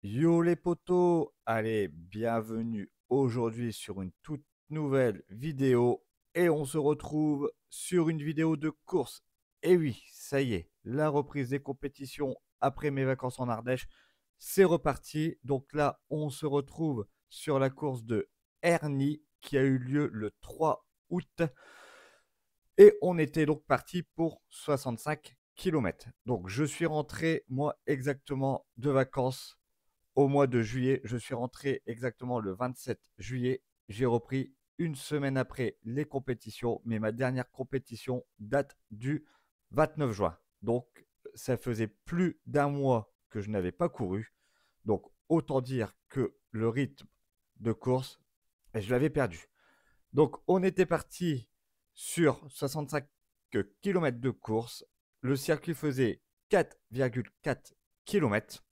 Yo les potos, allez, bienvenue aujourd'hui sur une toute nouvelle vidéo et on se retrouve sur une vidéo de course. Et oui, ça y est, la reprise des compétitions après mes vacances en Ardèche, c'est reparti. Donc là, on se retrouve sur la course de Herny qui a eu lieu le 3 août et on était donc parti pour 65 km. Donc je suis rentré moi exactement de vacances au mois de juillet. Je suis rentré exactement le 27 juillet. J'ai repris une semaine après les compétitions, mais ma dernière compétition date du 29 juin. Donc, ça faisait plus d'un mois que je n'avais pas couru. Donc, autant dire que le rythme de course, je l'avais perdu. Donc, on était parti sur 65 km de course. Le circuit faisait 4,4 km.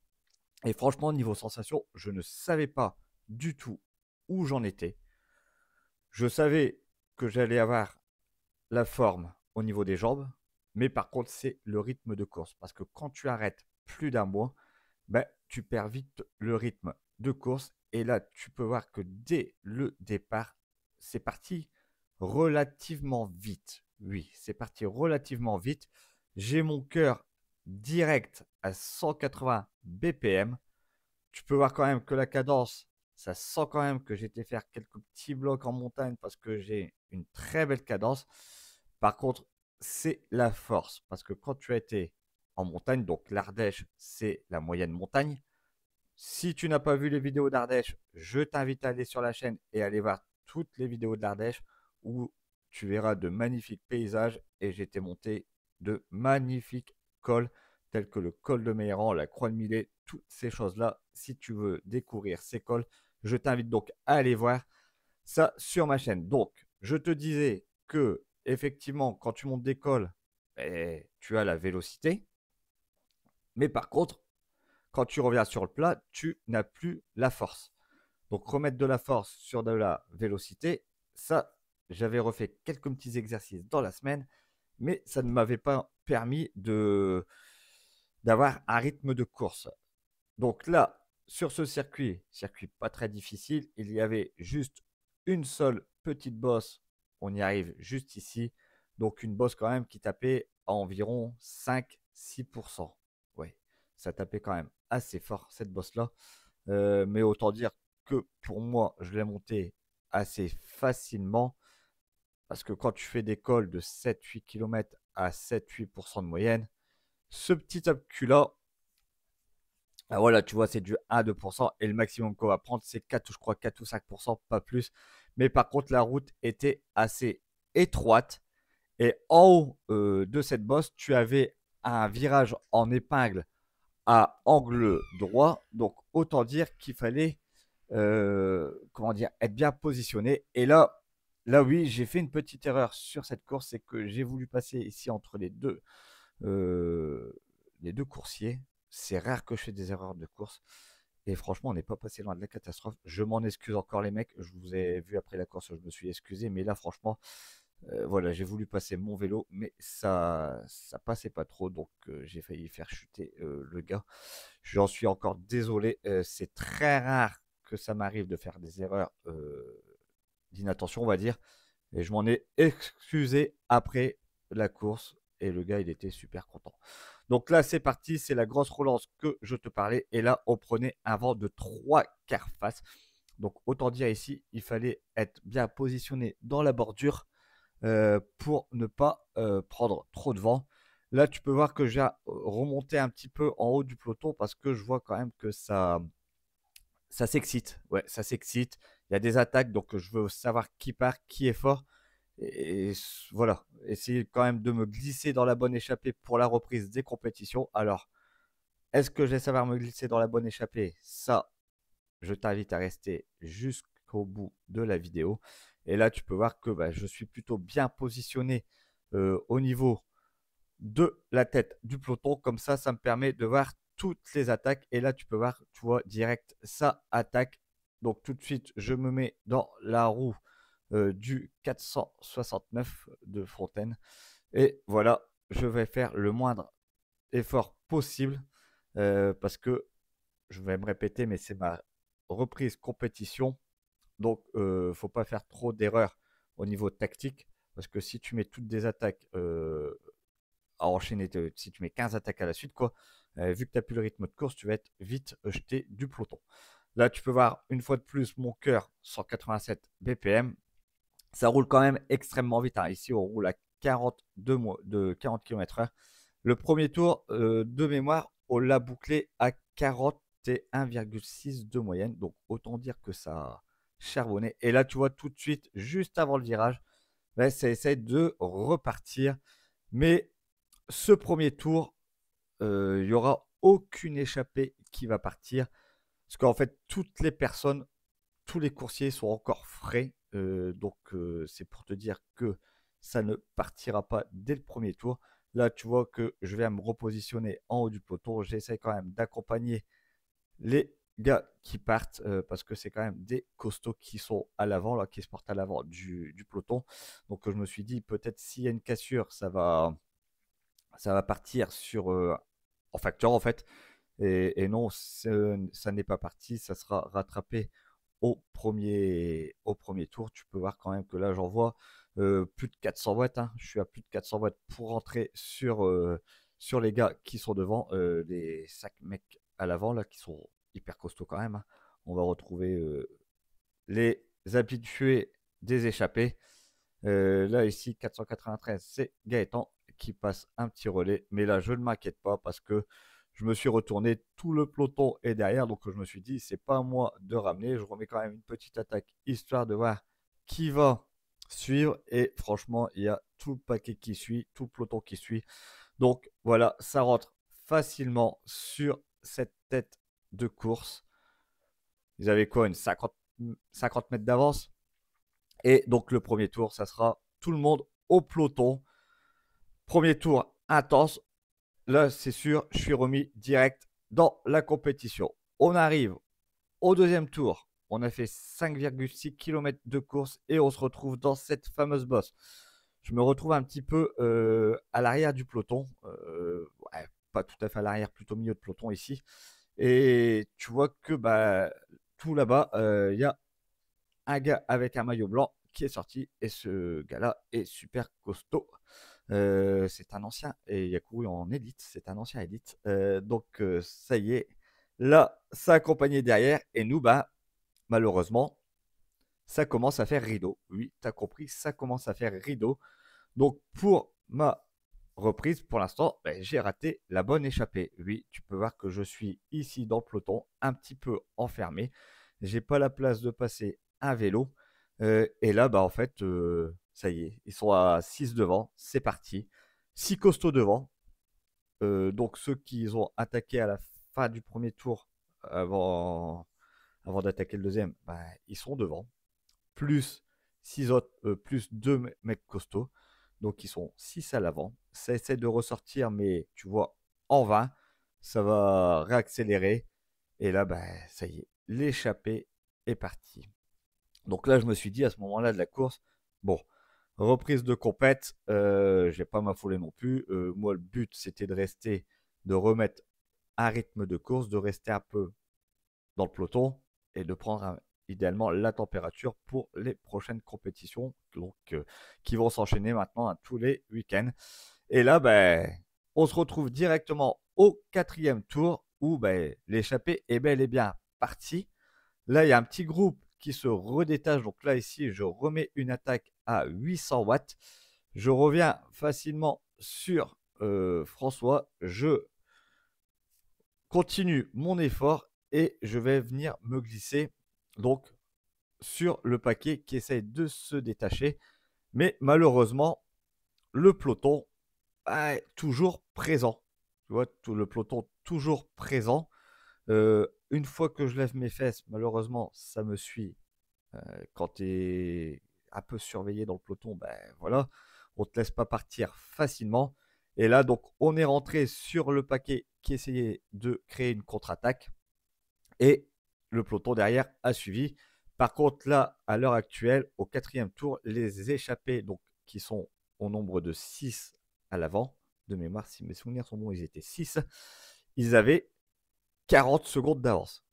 Et franchement, niveau sensation, je ne savais pas du tout où j'en étais. Je savais que j'allais avoir la forme au niveau des jambes, mais par contre, c'est le rythme de course. Parce que quand tu arrêtes plus d'un mois, ben, tu perds vite le rythme de course. Et là, tu peux voir que dès le départ, c'est parti relativement vite. Oui, c'est parti relativement vite. J'ai mon cœur direct à 180 BPM. Tu peux voir quand même que la cadence, ça sent quand même que j'ai été faire quelques petits blocs en montagne parce que j'ai une très belle cadence. Par contre, c'est la force parce que quand tu as été en montagne, donc l'Ardèche, c'est la moyenne montagne. Si tu n'as pas vu les vidéos d'Ardèche, je t'invite à aller sur la chaîne et aller voir toutes les vidéos de l'Ardèche où tu verras de magnifiques paysages et j'ai été monté de magnifiques cols tels que le col de Méran, la Croix de Millet, toutes ces choses-là. Si tu veux découvrir ces cols, je t'invite donc à aller voir ça sur ma chaîne. Donc, je te disais que effectivement, quand tu montes des cols, tu as la vélocité, mais par contre, quand tu reviens sur le plat, tu n'as plus la force. Donc remettre de la force sur de la vélocité, ça, j'avais refait quelques petits exercices dans la semaine, mais ça ne m'avait pas permis d'avoir un rythme de course. Donc là, sur ce circuit pas très difficile, il y avait juste une seule petite bosse. On y arrive juste ici. Donc une bosse quand même qui tapait à environ 5-6%. Ouais, ça tapait quand même assez fort cette bosse-là. Mais autant dire que pour moi, je l'ai montée assez facilement. Parce que quand tu fais des cols de 7-8 km à 7-8% de moyenne, ce petit apcu-là, ah, voilà, tu vois, c'est du 1-2%. Et le maximum qu'on va prendre, c'est 4, je crois, 4 ou 5%, pas plus. Mais par contre, la route était assez étroite. Et en haut de cette bosse, tu avais un virage en épingle à angle droit. Donc, autant dire qu'il fallait, comment dire, être bien positionné. Et là oui, j'ai fait une petite erreur sur cette course. C'est que j'ai voulu passer ici entre les deux coursiers. C'est rare que je fais des erreurs de course. Et franchement, on n'est pas passé loin de la catastrophe. Je m'en excuse encore, les mecs. Je vous ai vu après la course, je me suis excusé. Mais là, franchement, voilà, j'ai voulu passer mon vélo, mais ça passait pas trop. Donc, j'ai failli faire chuter le gars. J'en suis encore désolé. C'est très rare que ça m'arrive de faire des erreurs d'inattention, on va dire. Et je m'en ai excusé après la course. Et le gars, il était super content. Donc là, c'est parti. C'est la grosse relance que je te parlais. Et là, on prenait un vent de 3 quarts face. Donc autant dire ici, il fallait être bien positionné dans la bordure pour ne pas prendre trop de vent. Là, tu peux voir que j'ai remonté un petit peu en haut du peloton parce que je vois quand même que ça s'excite. Ouais, ça s'excite. Il y a des attaques, donc je veux savoir qui part, qui est fort. Et voilà, essayer quand même de me glisser dans la bonne échappée pour la reprise des compétitions. Alors, est-ce que je vais savoir me glisser dans la bonne échappée? Ça, je t'invite à rester jusqu'au bout de la vidéo. Et là, tu peux voir que bah, je suis plutôt bien positionné au niveau de la tête du peloton. Comme ça me permet de voir toutes les attaques. Et là, tu peux voir, tu vois, direct, ça attaque. Donc tout de suite, je me mets dans la roue du 469 de Fontaine. Et voilà, je vais faire le moindre effort possible parce que je vais me répéter, mais c'est ma reprise compétition. Donc, faut pas faire trop d'erreurs au niveau tactique. Parce que si tu mets toutes des attaques à enchaîner, si tu mets 15 attaques à la suite, quoi, vu que tu n'as plus le rythme de course, tu vas être vite jeté du peloton. Là, tu peux voir une fois de plus mon cœur 187 BPM. Ça roule quand même extrêmement vite, hein. Ici, on roule à 40 km/h. Le premier tour, de mémoire, on l'a bouclé à 41,6 de moyenne. Donc, autant dire que ça a charbonné. Et là, tu vois, tout de suite, juste avant le virage, là, ça essaie de repartir. Mais ce premier tour, il n'y aura aucune échappée qui va partir. Parce qu'en fait, toutes les personnes, tous les coursiers sont encore frais. Donc, c'est pour te dire que ça ne partira pas dès le premier tour. Là, tu vois que je vais me repositionner en haut du peloton. J'essaie quand même d'accompagner les gars qui partent parce que c'est quand même des costauds qui sont à l'avant, là, qui se portent à l'avant du peloton. Donc, je me suis dit, peut-être s'il y a une cassure, ça va partir en facteur en fait. Et non, ça n'est pas parti. Ça sera rattrapé au premier tour. Tu peux voir quand même que là, j'en vois plus de 400 watts, hein. Je suis à plus de 400 watts pour rentrer sur les gars qui sont devant, les 5 mecs à l'avant, là, qui sont hyper costauds quand même, hein. On va retrouver les habitués des échappés. Là, ici, 493, c'est Gaëtan qui passe un petit relais. Mais là, je ne m'inquiète pas parce que je me suis retourné, tout le peloton est derrière. Donc, je me suis dit, c'est pas à moi de ramener. Je remets quand même une petite attaque histoire de voir qui va suivre. Et franchement, il y a tout le paquet qui suit, tout le peloton qui suit. Donc, voilà, ça rentre facilement sur cette tête de course. Ils avaient quoi, une 50 mètres d'avance? Et donc le premier tour, ça sera tout le monde au peloton. Premier tour intense. Là, c'est sûr, je suis remis direct dans la compétition. On arrive au deuxième tour. On a fait 5,6 km de course et on se retrouve dans cette fameuse bosse. Je me retrouve un petit peu à l'arrière du peloton. Ouais, pas tout à fait à l'arrière, plutôt au milieu de peloton ici. Et tu vois que bah, tout là-bas, il y a un gars avec un maillot blanc qui est sorti et ce gars-là est super costaud. C'est un ancien et il a couru en élite, c'est un ancien élite. Donc ça y est, là, ça accompagnait derrière et nous, bah, malheureusement, ça commence à faire rideau. Oui, tu as compris, ça commence à faire rideau. Donc pour ma reprise, pour l'instant, bah, j'ai raté la bonne échappée. Oui, tu peux voir que je suis ici dans le peloton, un petit peu enfermé. J'ai pas la place de passer un vélo. Et là, bah, en fait, ça y est, ils sont à 6 devant, c'est parti. 6 costauds devant. Donc ceux qui ont attaqué à la fin du premier tour, avant d'attaquer le deuxième, bah, ils sont devant. Plus 6 autres, plus 2 mecs costauds. Donc ils sont 6 à l'avant. Ça essaie de ressortir, mais tu vois, en vain. Ça va réaccélérer. Et là, bah, ça y est, l'échappée est partie. Donc là, je me suis dit à ce moment-là de la course, bon, reprise de compète, je vais pas m'affoler non plus. Moi, le but, c'était de rester, de remettre un rythme de course, de rester un peu dans le peloton et de prendre idéalement la température pour les prochaines compétitions donc, qui vont s'enchaîner maintenant à tous les week-ends. Et là, ben, on se retrouve directement au quatrième tour où ben, l'échappée est bel et bien partie. Là, il y a un petit groupe qui se redétache. Donc là, ici, je remets une attaque à 800 watts. Je reviens facilement sur François. Je continue mon effort et je vais venir me glisser donc sur le paquet qui essaye de se détacher. Mais malheureusement, le peloton est toujours présent. Tu vois, tout le peloton toujours présent. Une fois que je lève mes fesses, malheureusement, ça me suit. Quand tu es un peu surveillé dans le peloton, ben voilà, on te laisse pas partir facilement. Et là, donc, on est rentré sur le paquet qui essayait de créer une contre-attaque. Et le peloton derrière a suivi. Par contre, là, à l'heure actuelle, au quatrième tour, les échappés, donc, qui sont au nombre de 6 à l'avant, de mémoire, si mes souvenirs sont bons, ils étaient 6. Ils avaient 40 secondes d'avance.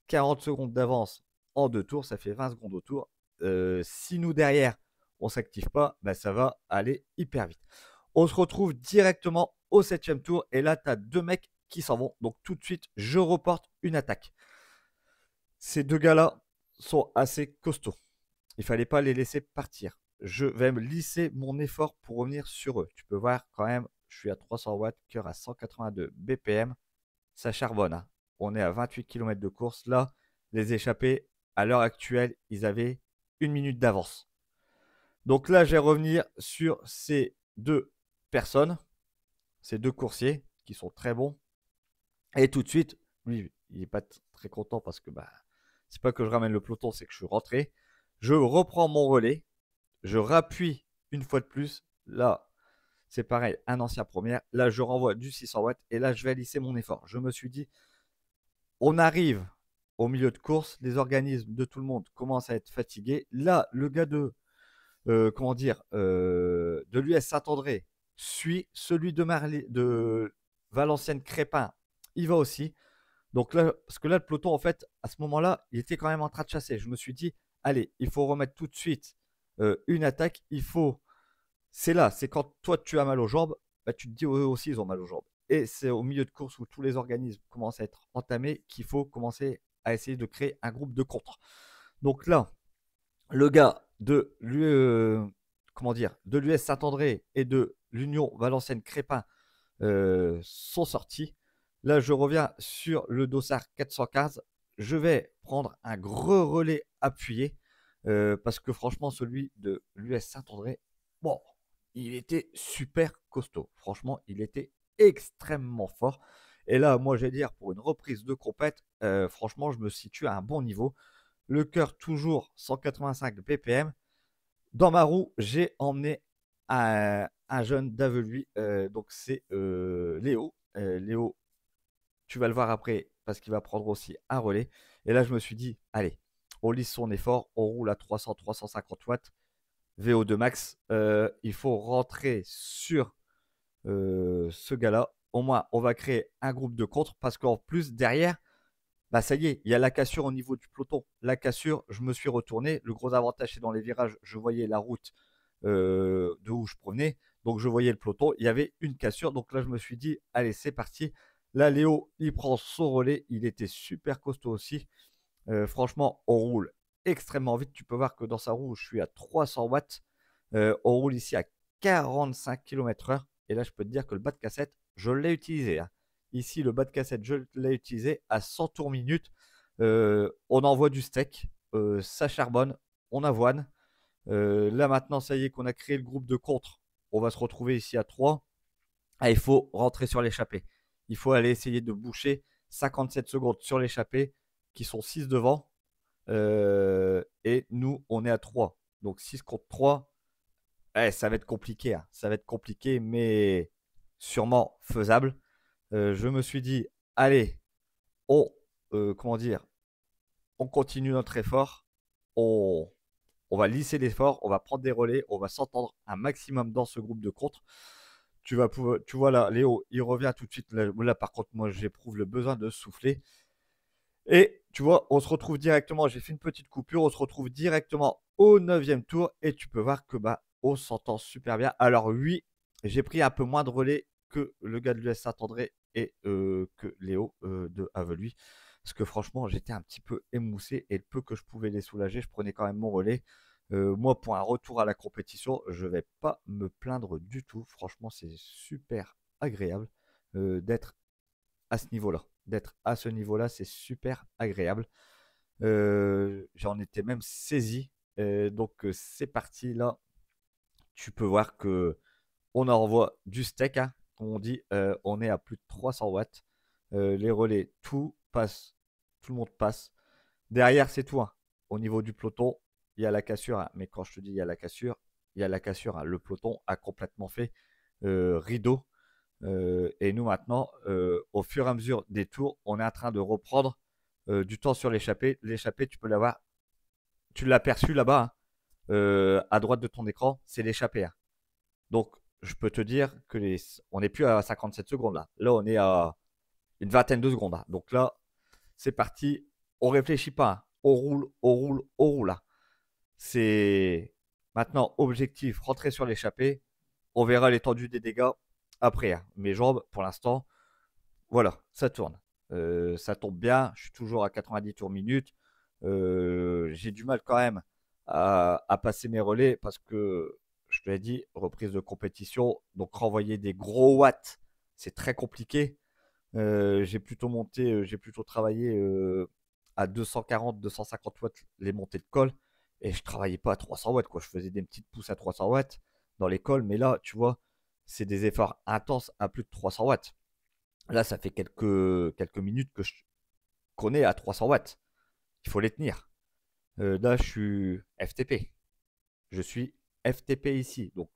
40 secondes d'avance en 2 tours, ça fait 20 secondes au tour. Si nous derrière, on ne s'active pas, bah, ça va aller hyper vite. On se retrouve directement au 7e tour et là, tu as 2 mecs qui s'en vont. Donc tout de suite, je reporte une attaque. Ces 2 gars-là sont assez costauds. Il fallait pas les laisser partir. Je vais me lisser mon effort pour revenir sur eux. Tu peux voir quand même, je suis à 300 watts, cœur à 182 BPM. Ça charbonne, hein. On est à 28 km de course. Là, les échappés, à l'heure actuelle, ils avaient 1 minute d'avance. Donc là, je vais revenir sur ces 2 personnes, ces 2 coursiers qui sont très bons. Et tout de suite, lui, il n'est pas très content parce que bah, c'est pas que je ramène le peloton, c'est que je suis rentré. Je reprends mon relais, je rappuie une fois de plus. Là, c'est pareil, un ancien première. Là, je renvoie du 600 watts et là, je vais lisser mon effort. Je me suis dit, on arrive au milieu de course, les organismes de tout le monde commencent à être fatigués. Là, le gars de, de l'US Saint-André suit celui de Valenciennes Crépin. Il va aussi. Donc là, parce que là, le peloton, en fait, à ce moment-là, il était quand même en train de chasser. Je me suis dit, allez, il faut remettre tout de suite une attaque. Il faut. C'est là, c'est quand toi tu as mal aux jambes, bah, tu te dis eux aussi ils ont mal aux jambes. Et c'est au milieu de course où tous les organismes commencent à être entamés qu'il faut commencer à essayer de créer un groupe de contre. Donc là, le gars de de l'US Saint-André et de l'Union Valenciennes Crépin sont sortis. Là, je reviens sur le dossard 415. Je vais prendre un gros relais appuyé parce que franchement, celui de l'US Saint-André, bon, il était super costaud. Franchement, il était extrêmement fort. Et là, moi, je vais dire, pour une reprise de compète, franchement, je me situe à un bon niveau. Le cœur toujours 185 BPM. Dans ma roue, j'ai emmené un jeune d'Aveluy, donc c'est Léo. Léo, tu vas le voir après parce qu'il va prendre aussi un relais. Et là, je me suis dit, allez, on lisse son effort, on roule à 300-350 watts, VO2 max. Il faut rentrer sur ce gars-là. Au moins, on va créer un groupe de contre parce qu'en plus, derrière, bah ça y est, il y a la cassure au niveau du peloton. La cassure, je me suis retourné. Le gros avantage, c'est dans les virages, je voyais la route de où je provenais. Donc, je voyais le peloton. Il y avait une cassure. Donc là, je me suis dit, allez, c'est parti. Là, Léo, il prend son relais. Il était super costaud aussi. Franchement, on roule extrêmement vite. Tu peux voir que dans sa roue, je suis à 300 watts. On roule ici à 45 km/h. Et là, je peux te dire que le bas de cassette, je l'ai utilisé, hein. Ici, le bas de cassette, je l'ai utilisé à 100 tours minute. On envoie du steak, ça charbonne, on avoine. Là, maintenant, ça y est qu'on a créé le groupe de contre. On va se retrouver ici à 3. Ah, il faut rentrer sur l'échappée. Il faut aller essayer de boucher 57 secondes sur l'échappée, qui sont 6 devant. Et nous, on est à 3. Donc 6 contre 3. Ouais, ça va être compliqué, hein. Ça va être compliqué, mais sûrement faisable. Je me suis dit, allez, on, on continue notre effort. On, on va lisser l'effort, on va prendre des relais, on va s'entendre un maximum dans ce groupe de contre. Tu vois là, Léo, il revient tout de suite. Là, par contre, moi, j'éprouve le besoin de souffler. Et tu vois, on se retrouve directement. J'ai fait une petite coupure. On se retrouve directement au 9e tour. Et tu peux voir que bah, on s'entend super bien. Alors, oui, j'ai pris un peu moins de relais que le gars de l'US Saint-André et que Léo de Aveluy. Parce que franchement, j'étais un petit peu émoussé. Et le peu que je pouvais les soulager, je prenais quand même mon relais. Moi, pour un retour à la compétition, je ne vais pas me plaindre du tout. Franchement, c'est super agréable d'être à ce niveau-là. D'être à ce niveau-là, c'est super agréable. J'en étais même saisi. Donc, c'est parti. Là, tu peux voir que on envoie du steak, hein, comme on dit. On est à plus de 300 watts. Les relais, tout passe. Tout le monde passe. Derrière, c'est tout, hein. Au niveau du peloton, il y a la cassure, hein. Mais quand je te dis il y a la cassure, il y a la cassure, hein. Le peloton a complètement fait rideau. Et nous maintenant, au fur et à mesure des tours, on est en train de reprendre du temps sur l'échappée. L'échappée, tu peux l'avoir. Tu l'as perçu là-bas, hein, à droite de ton écran, c'est l'échappée, hein. Donc, je peux te dire que on n'est plus à 57 secondes là. Là, on est à une vingtaine de secondes, hein. Donc là, c'est parti. On réfléchit pas, hein. On roule, on roule, on roule, hein. C'est maintenant objectif, rentrer sur l'échappée. On verra l'étendue des dégâts après, hein. Mes jambes, pour l'instant, voilà, ça tourne. Ça tombe bien, je suis toujours à 90 tours minute. J'ai du mal quand même à passer mes relais parce que, je te l'ai dit, reprise de compétition, donc renvoyer des gros watts, c'est très compliqué. J'ai plutôt travaillé à 240, 250 watts les montées de colle et je travaillais pas à 300 watts quoi. Je faisais des petites pousses à 300 watts dans les cols, mais là, tu vois, c'est des efforts intenses à plus de 300 watts. Là, ça fait quelques minutes qu'on est à 300 watts. Il faut les tenir. Là, je suis FTP. Je suis FTP ici. Donc,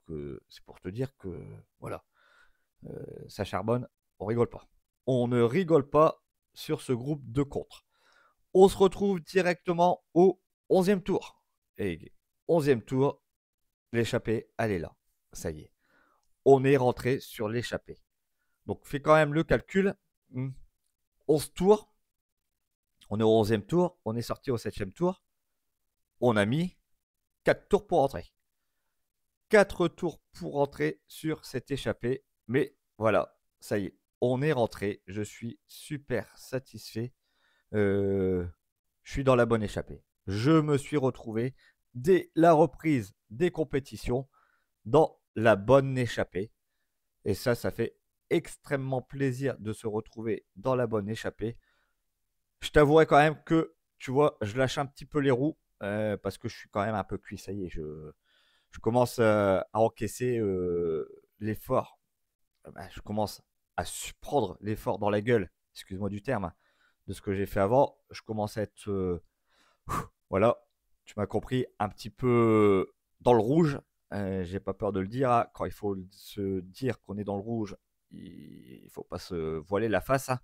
c'est pour te dire que, voilà, ça charbonne, on rigole pas. On ne rigole pas sur ce groupe de contre. On se retrouve directement au 11e tour. Et 11e tour, l'échappée, elle est là. Ça y est. On est rentré sur l'échappée. Donc, fais quand même le calcul. 11 tours. On est au 11e tour. On est sorti au 7e tour. On a mis 4 tours pour rentrer. 4 tours pour rentrer sur cette échappée. Mais voilà, ça y est, on est rentré. Je suis super satisfait. Je suis dans la bonne échappée. Je me suis retrouvé dès la reprise des compétitions dans la bonne échappée. Et ça fait extrêmement plaisir de se retrouver dans la bonne échappée. Je t'avouerai quand même que, tu vois, je lâche un petit peu les roues parce que je suis quand même un peu cuit. Ça y est, je commence à encaisser l'effort. Je commence à prendre l'effort dans la gueule, excuse-moi du terme, hein, de ce que j'ai fait avant. Je commence à être, voilà, tu m'as compris, un petit peu dans le rouge. J'ai pas peur de le dire, hein. Quand il faut se dire qu'on est dans le rouge, il faut pas se voiler la face, hein.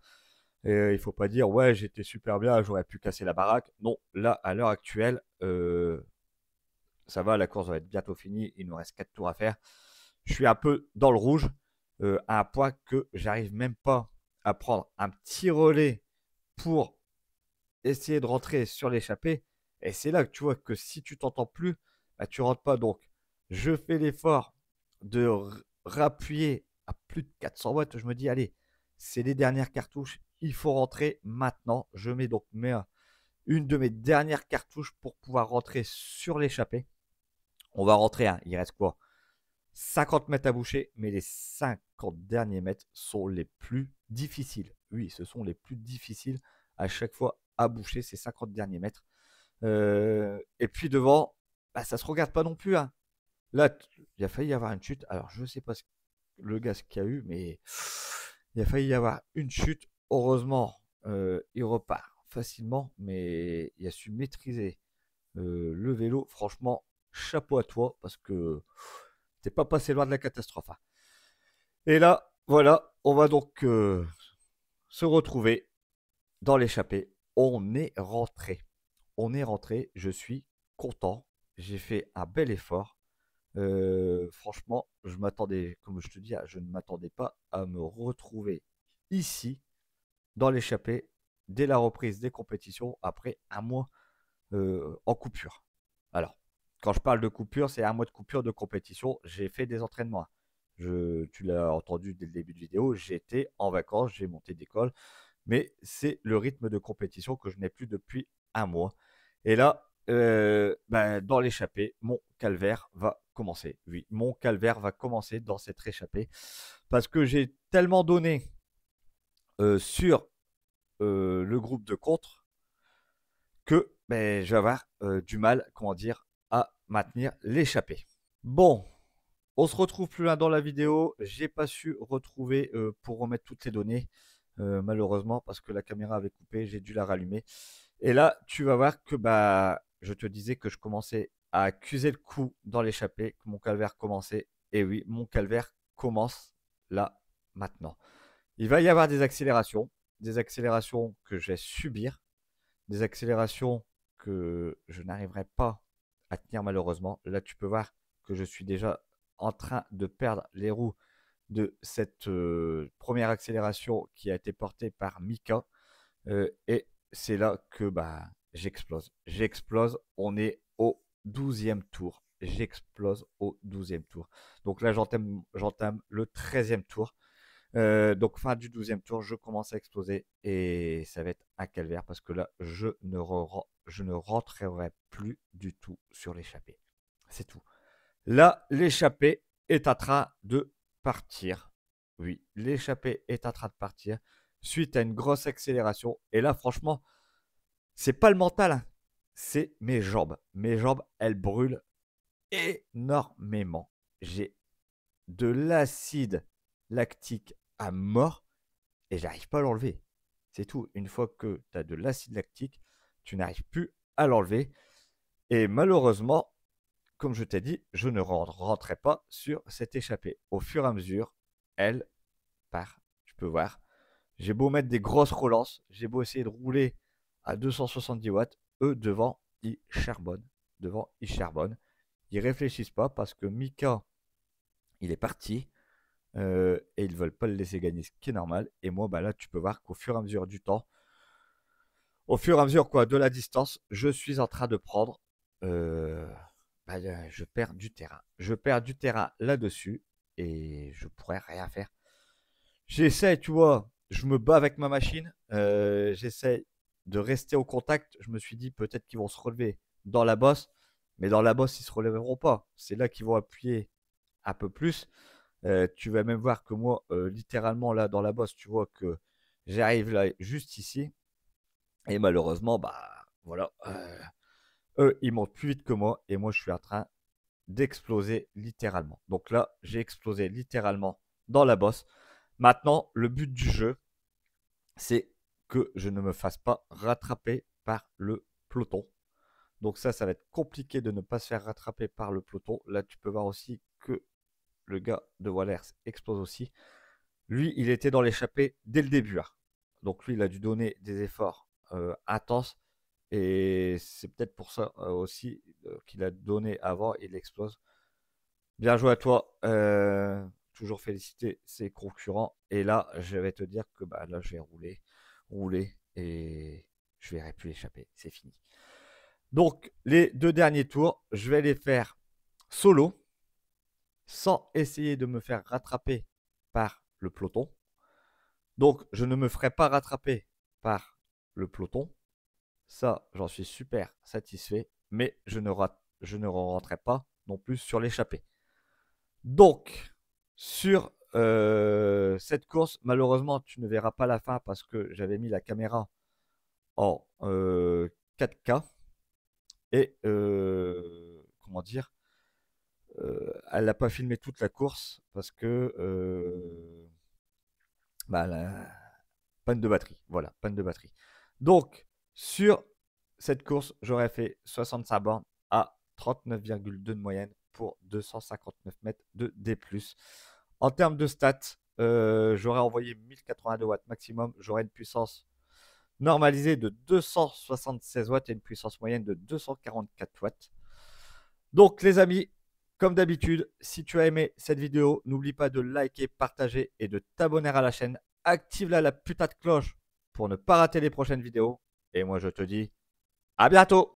Il faut pas dire ouais j'étais super bien, j'aurais pu casser la baraque. Non, là à l'heure actuelle, ça va, la course va être bientôt finie, il nous reste 4 tours à faire. Je suis un peu dans le rouge, à un point que j'arrive même pas à prendre un petit relais pour essayer de rentrer sur l'échappée. Et c'est là que tu vois que si tu t'entends plus, bah, tu rentres pas. Donc, je fais l'effort de rappuyer à plus de 400 watts. Je me dis, allez, c'est les dernières cartouches. Il faut rentrer maintenant. Je mets donc une de mes dernières cartouches pour pouvoir rentrer sur l'échappée. On va rentrer, hein. Il reste quoi? 50 mètres à boucher, mais les 50 derniers mètres sont les plus difficiles. Oui, ce sont les plus difficiles à chaque fois à boucher, ces 50 derniers mètres. Et puis devant, bah, ça se regarde pas non plus, hein. Là, il a failli y avoir une chute. Alors, je ne sais pas le gars qu'il y a eu, mais il a failli y avoir une chute. Heureusement, il repart facilement, mais il a su maîtriser le vélo. Franchement, chapeau à toi, parce que t'es pas passé loin de la catastrophe, hein. Et là, voilà, on va donc se retrouver dans l'échappée. On est rentré. On est rentré. Je suis content. J'ai fait un bel effort. Franchement, je m'attendais, comme je te dis, je ne m'attendais pas à me retrouver ici, dans l'échappée, dès la reprise des compétitions, après un mois en coupure. Alors, quand je parle de coupure, c'est un mois de coupure de compétition. J'ai fait des entraînements. Tu l'as entendu dès le début de vidéo, j'étais en vacances, j'ai monté d'école, mais c'est le rythme de compétition que je n'ai plus depuis un mois. Et là, dans l'échappée, mon calvaire va commencer. Oui, mon calvaire va commencer dans cette échappée parce que j'ai tellement donné sur le groupe de contre que je vais avoir du mal, comment dire, à maintenir l'échappée. Bon, on se retrouve plus loin dans la vidéo. J'ai pas su retrouver pour remettre toutes les données, malheureusement, parce que la caméra avait coupé, j'ai dû la rallumer. Et là, tu vas voir que je te disais que je commençais à accuser le coup dans l'échappée, que mon calvaire commençait. Et oui, mon calvaire commence là, maintenant. Il va y avoir des accélérations que je vais subir, des accélérations que je n'arriverai pas à tenir malheureusement. Là, tu peux voir que je suis déjà en train de perdre les roues de cette première accélération qui a été portée par Mika. Et c'est là que bah, j'explose. J'explose. On est au 12e tour. J'explose au 12e tour. Donc là, j'entame le 13e tour. Donc fin du 12e tour, je commence à exploser et ça va être un calvaire parce que là, je ne rentrerai plus du tout sur l'échappée. C'est tout. Là, l'échappée est en train de partir. Oui, l'échappée est en train de partir suite à une grosse accélération. Et là, franchement, c'est pas le mental, hein, c'est mes jambes. Mes jambes, elles brûlent énormément. J'ai de l'acide lactique à mort et j'arrive pas à l'enlever. C'est tout. Une fois que tu as de l'acide lactique, tu n'arrives plus à l'enlever. Et malheureusement, comme je t'ai dit, je ne rentrais pas sur cette échappée. Au fur et à mesure, elle part. Tu peux voir. J'ai beau mettre des grosses relances, j'ai beau essayer de rouler à 270 watts, eux devant, ils charbonnent. Devant, ils charbonnent. Ils réfléchissent pas parce que Mika, il est parti et ils veulent pas le laisser gagner, ce qui est normal. Et moi, bah là, tu peux voir qu'au fur et à mesure du temps, au fur et à mesure quoi, de la distance, je suis en train de prendre. euh, Bah, je perds du terrain. Je perds du terrain là-dessus et je pourrais rien faire. J'essaie, tu vois, je me bats avec ma machine. J'essaie de rester au contact. Je me suis dit peut-être qu'ils vont se relever dans la bosse, mais dans la bosse, ils se relèveront pas. C'est là qu'ils vont appuyer un peu plus. Tu vas même voir que moi, littéralement, là, dans la bosse, tu vois que j'arrive là, juste ici. Et malheureusement, bah, voilà. Eux, ils montent plus vite que moi. Et moi, je suis en train d'exploser littéralement. Donc là, j'ai explosé littéralement dans la bosse. Maintenant, le but du jeu, c'est que je ne me fasse pas rattraper par le peloton. Donc ça va être compliqué de ne pas se faire rattraper par le peloton. Là, tu peux voir aussi que le gars de Wallers explose aussi. Lui, il était dans l'échappée dès le début. Hein. Donc lui, il a dû donner des efforts intenses. Et c'est peut-être pour ça aussi qu'il a donné avant, il explose. Bien joué à toi. Toujours féliciter ses concurrents. Et là, je vais te dire que bah, là, je vais rouler et je verrai plus l'échapper. C'est fini. Donc, les deux derniers tours, je vais les faire solo, sans essayer de me faire rattraper par le peloton. Donc, je ne me ferai pas rattraper par le peloton. Ça, j'en suis super satisfait. Mais je ne rentrerai pas non plus sur l'échappée. Donc, sur cette course, malheureusement, tu ne verras pas la fin parce que j'avais mis la caméra en 4K et comment dire, elle n'a pas filmé toute la course parce que bah, panne de batterie. Voilà, panne de batterie. Donc, sur cette course, j'aurais fait 65 bornes à 39,2 de moyenne pour 259 mètres de D+. En termes de stats, j'aurais envoyé 1082 watts maximum. J'aurais une puissance normalisée de 276 watts et une puissance moyenne de 244 watts. Donc les amis, comme d'habitude, si tu as aimé cette vidéo, n'oublie pas de liker, partager et de t'abonner à la chaîne. Active la putain de cloche pour ne pas rater les prochaines vidéos. Et moi je te dis à bientôt.